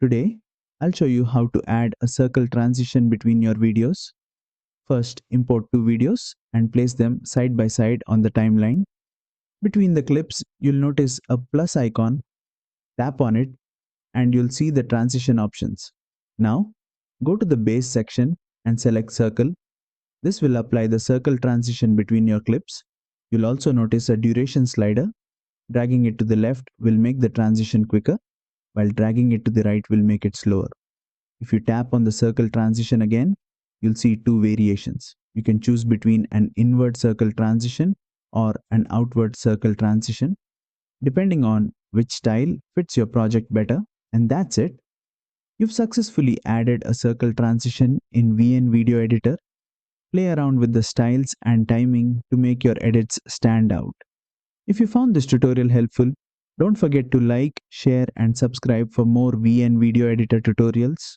Today, I'll show you how to add a circle transition between your videos. First, import two videos and place them side by side on the timeline. Between the clips, you'll notice a plus icon. Tap on it and you'll see the transition options. Now, go to the base section and select circle. This will apply the circle transition between your clips. You'll also notice a duration slider. Dragging it to the left will make the transition quicker, while dragging it to the right will make it slower. If you tap on the circle transition again, you'll see two variations. You can choose between an inward circle transition or an outward circle transition, depending on which style fits your project better. And that's it. You've successfully added a circle transition in VN Video Editor. Play around with the styles and timing to make your edits stand out. If you found this tutorial helpful, don't forget to like, share and subscribe for more VN Video Editor tutorials.